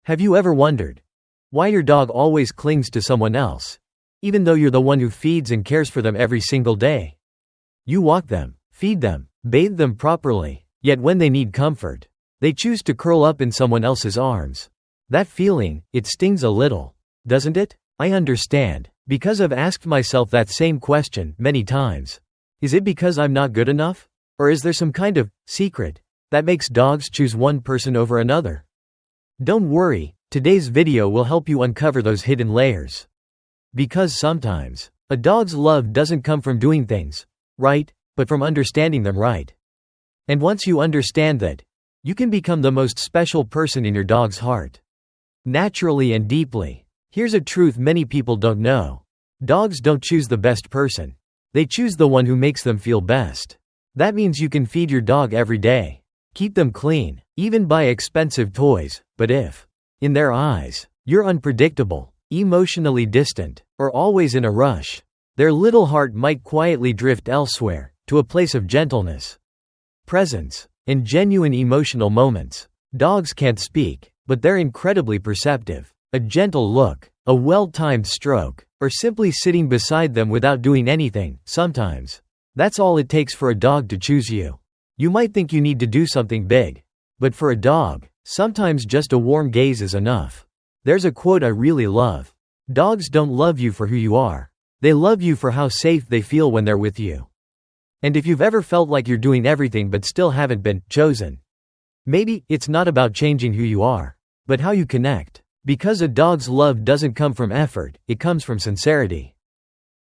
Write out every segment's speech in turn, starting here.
Have you ever wondered why your dog always clings to someone else, even though you're the one who feeds and cares for them every single day? You walk them, feed them, bathe them properly, yet when they need comfort, they choose to curl up in someone else's arms. That feeling, it stings a little, doesn't it? I understand, because I've asked myself that same question many times. Is it because I'm not good enough? Or is there some kind of secret that makes dogs choose one person over another? Don't worry, today's video will help you uncover those hidden layers. Because sometimes, a dog's love doesn't come from doing things right, but from understanding them right. And once you understand that, you can become the most special person in your dog's heart. Naturally and deeply. Here's a truth many people don't know. Dogs don't choose the best person. They choose the one who makes them feel best. That means you can feed your dog every day, keep them clean, even buy expensive toys, but if, in their eyes, you're unpredictable, emotionally distant, or always in a rush, their little heart might quietly drift elsewhere, to a place of gentleness, presence, and genuine emotional moments. Dogs can't speak, but they're incredibly perceptive. A gentle look, a well-timed stroke, or simply sitting beside them without doing anything, sometimes. That's all it takes for a dog to choose you. You might think you need to do something big, but for a dog, sometimes just a warm gaze is enough. There's a quote I really love. Dogs don't love you for who you are. They love you for how safe they feel when they're with you. And if you've ever felt like you're doing everything but still haven't been chosen, maybe it's not about changing who you are, but how you connect. Because a dog's love doesn't come from effort, it comes from sincerity.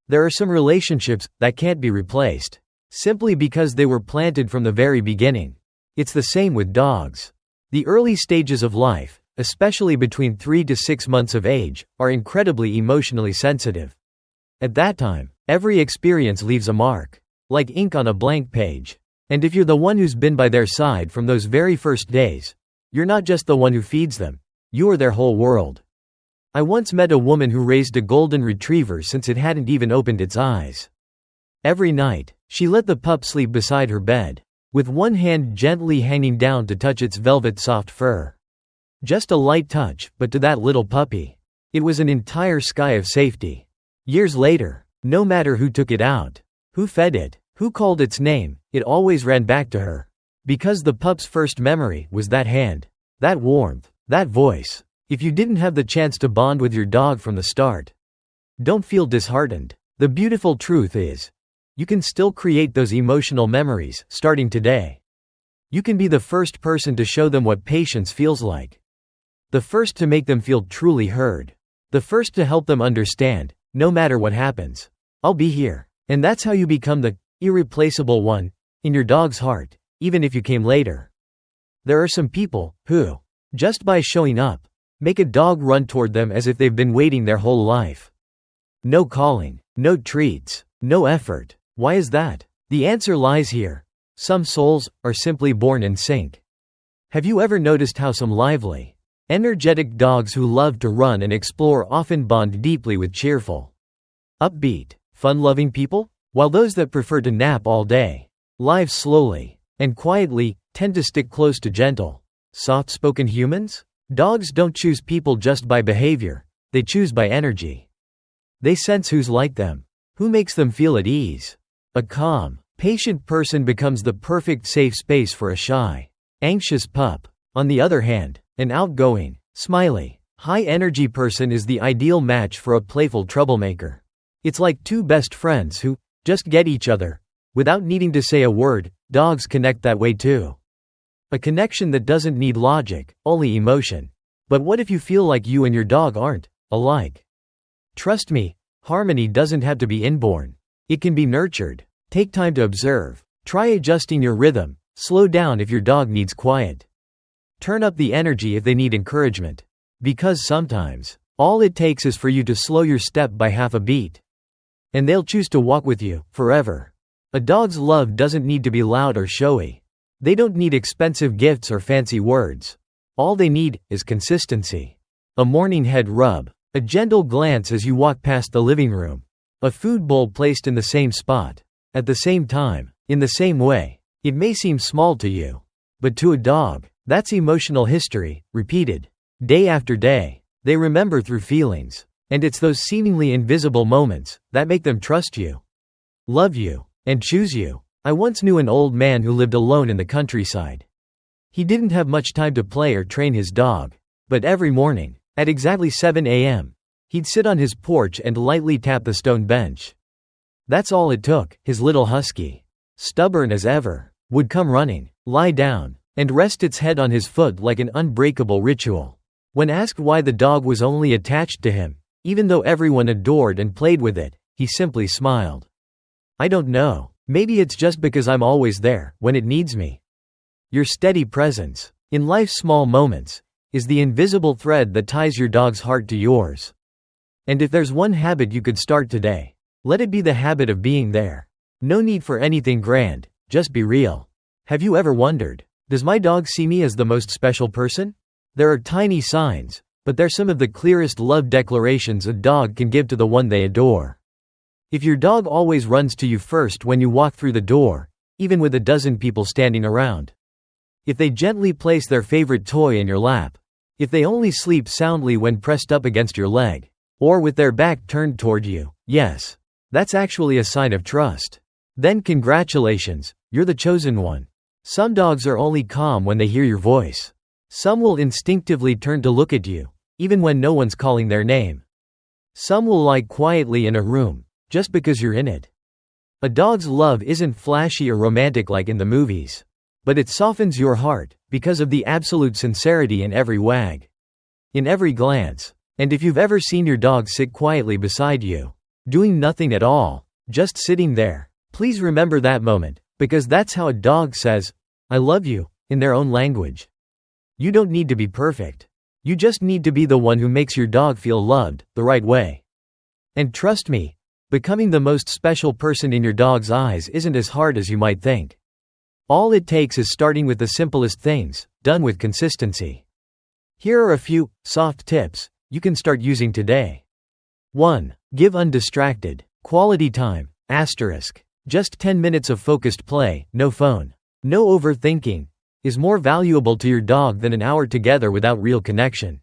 There are some relationships that can't be replaced, simply because they were planted from the very beginning. It's the same with dogs. The early stages of life, especially between 3 to 6 months of age, are incredibly emotionally sensitive. At that time, every experience leaves a mark, like ink on a blank page. And if you're the one who's been by their side from those very first days, you're not just the one who feeds them, you're their whole world. I once met a woman who raised a golden retriever since it hadn't even opened its eyes. Every night, she let the pup sleep beside her bed, with one hand gently hanging down to touch its velvet soft fur. Just a light touch, but to that little puppy, it was an entire sky of safety. Years later, no matter who took it out, who fed it, who called its name, it always ran back to her. Because the pup's first memory was that hand, that warmth, that voice. If you didn't have the chance to bond with your dog from the start, don't feel disheartened. The beautiful truth is, you can still create those emotional memories, starting today. You can be the first person to show them what patience feels like. The first to make them feel truly heard. The first to help them understand, no matter what happens, I'll be here. And that's how you become the irreplaceable one in your dog's heart, even if you came later. There are some people who, just by showing up, make a dog run toward them as if they've been waiting their whole life. No calling, no treats, no effort. Why is that? The answer lies here. Some souls are simply born in sync. Have you ever noticed how some lively, energetic dogs who love to run and explore often bond deeply with cheerful, upbeat, fun-loving people, while those that prefer to nap all day, live slowly and quietly, tend to stick close to gentle, soft-spoken humans? Dogs don't choose people just by behavior, they choose by energy. They sense who's like them, who makes them feel at ease. A calm, patient person becomes the perfect safe space for a shy, anxious pup. On the other hand, an outgoing, smiley, high-energy person is the ideal match for a playful troublemaker. It's like two best friends who just get each other without needing to say a word. Dogs connect that way too. A connection that doesn't need logic, only emotion. But what if you feel like you and your dog aren't alike? Trust me, harmony doesn't have to be inborn. It can be nurtured. Take time to observe. Try adjusting your rhythm. Slow down if your dog needs quiet. Turn up the energy if they need encouragement. Because sometimes, all it takes is for you to slow your step by half a beat. And they'll choose to walk with you, forever. A dog's love doesn't need to be loud or showy. They don't need expensive gifts or fancy words. All they need is consistency. A morning head rub, a gentle glance as you walk past the living room, a food bowl placed in the same spot, at the same time, in the same way. It may seem small to you, but to a dog, that's emotional history, repeated. day after day. They remember through feelings. And it's those seemingly invisible moments that make them trust you, love you, and choose you. I once knew an old man who lived alone in the countryside. He didn't have much time to play or train his dog. But every morning, at exactly 7 a.m., he'd sit on his porch and lightly tap the stone bench. That's all it took. His little husky, stubborn as ever, would come running, lie down, and rest its head on his foot like an unbreakable ritual. When asked why the dog was only attached to him, even though everyone adored and played with it, he simply smiled. I don't know. Maybe it's just because I'm always there when it needs me. Your steady presence, in life's small moments, is the invisible thread that ties your dog's heart to yours. And if there's one habit you could start today, let it be the habit of being there. No need for anything grand, just be real. Have you ever wondered, does my dog see me as the most special person? There are tiny signs, but they're some of the clearest love declarations a dog can give to the one they adore. If your dog always runs to you first when you walk through the door, even with a dozen people standing around. If they gently place their favorite toy in your lap. If they only sleep soundly when pressed up against your leg. Or with their back turned toward you, yes. That's actually a sign of trust. Then congratulations, you're the chosen one. Some dogs are only calm when they hear your voice. Some will instinctively turn to look at you, even when no one's calling their name. Some will lie quietly in a room, just because you're in it. A dog's love isn't flashy or romantic like in the movies. But it softens your heart, because of the absolute sincerity in every wag. In every glance. And if you've ever seen your dog sit quietly beside you, doing nothing at all, just sitting there, please remember that moment, because that's how a dog says, I love you, in their own language. You don't need to be perfect. You just need to be the one who makes your dog feel loved, the right way. And trust me, becoming the most special person in your dog's eyes isn't as hard as you might think. All it takes is starting with the simplest things, done with consistency. Here are a few soft tips you can start using today. 1. Give undistracted, quality time, asterisk. Just 10 minutes of focused play, no phone, no overthinking, is more valuable to your dog than an hour together without real connection.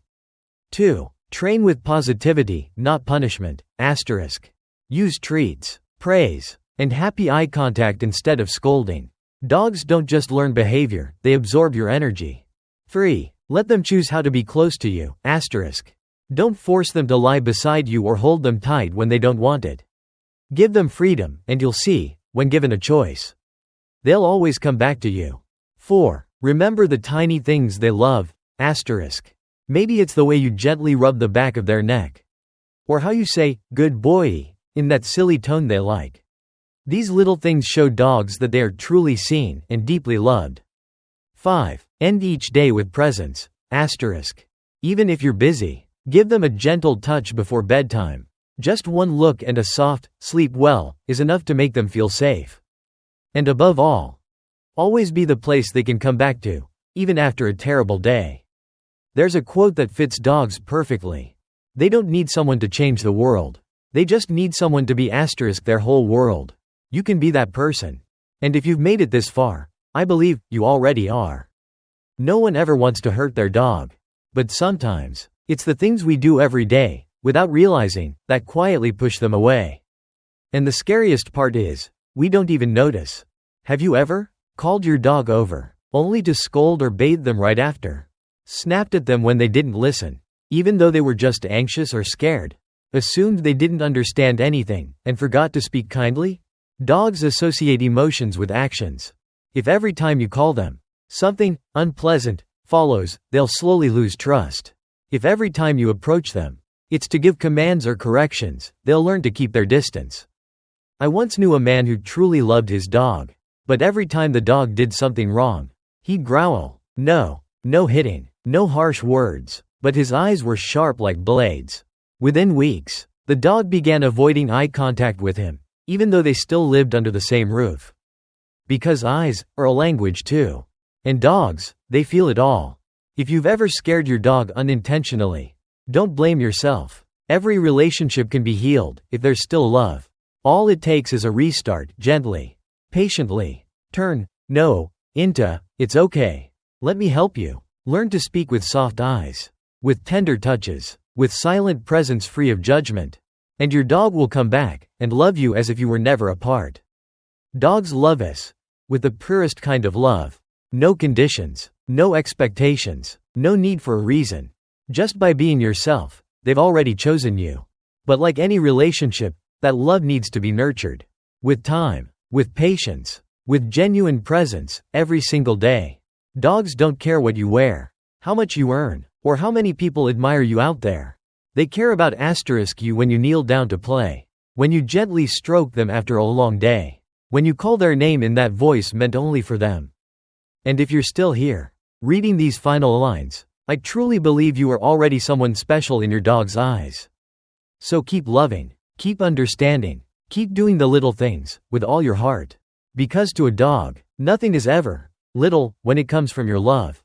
2. Train with positivity, not punishment, asterisk. Use treats, praise, and happy eye contact instead of scolding. Dogs don't just learn behavior, they absorb your energy. 3. Let them choose how to be close to you, asterisk. Don't force them to lie beside you or hold them tight when they don't want it. Give them freedom, and you'll see, when given a choice, they'll always come back to you. 4. Remember the tiny things they love, asterisk. Maybe it's the way you gently rub the back of their neck. Or how you say, good boy, in that silly tone they like. These little things show dogs that they are truly seen and deeply loved. 5. End each day with presence, asterisk. Even if you're busy, give them a gentle touch before bedtime. Just one look and a soft, sleep well, is enough to make them feel safe. And above all, always be the place they can come back to, even after a terrible day. There's a quote that fits dogs perfectly. They don't need someone to change the world. They just need someone to be asterisk their whole world. You can be that person. And if you've made it this far, I believe you already are. No one ever wants to hurt their dog. But sometimes, it's the things we do every day, without realizing, that quietly push them away. And the scariest part is, we don't even notice. Have you ever called your dog over, only to scold or bathe them right after? Snapped at them when they didn't listen, even though they were just anxious or scared? Assumed they didn't understand anything, and forgot to speak kindly? Dogs associate emotions with actions. If every time you call them, something unpleasant follows, they'll slowly lose trust. If every time you approach them, it's to give commands or corrections, they'll learn to keep their distance. I once knew a man who truly loved his dog. But every time the dog did something wrong, he'd growl. No hitting, no harsh words, but his eyes were sharp like blades. Within weeks, the dog began avoiding eye contact with him, even though they still lived under the same roof. Because eyes are a language too. And dogs, they feel it all. If you've ever scared your dog unintentionally, don't blame yourself. Every relationship can be healed if there's still love. All it takes is a restart, gently, patiently. Turn no into it's okay. Let me help you. Learn to speak with soft eyes. with tender touches, with silent presence free of judgment. And your dog will come back and love you as if you were never apart. Dogs love us with the purest kind of love. No conditions, no expectations, no need for a reason. Just by being yourself, they've already chosen you. But like any relationship, that love needs to be nurtured. With time, with patience, with genuine presence, every single day. Dogs don't care what you wear, how much you earn, or how many people admire you out there. They care about you when you kneel down to play, when you gently stroke them after a long day, when you call their name in that voice meant only for them. And if you're still here, reading these final lines, I truly believe you are already someone special in your dog's eyes. So keep loving, keep understanding, keep doing the little things, with all your heart. Because to a dog, nothing is ever little when it comes from your love.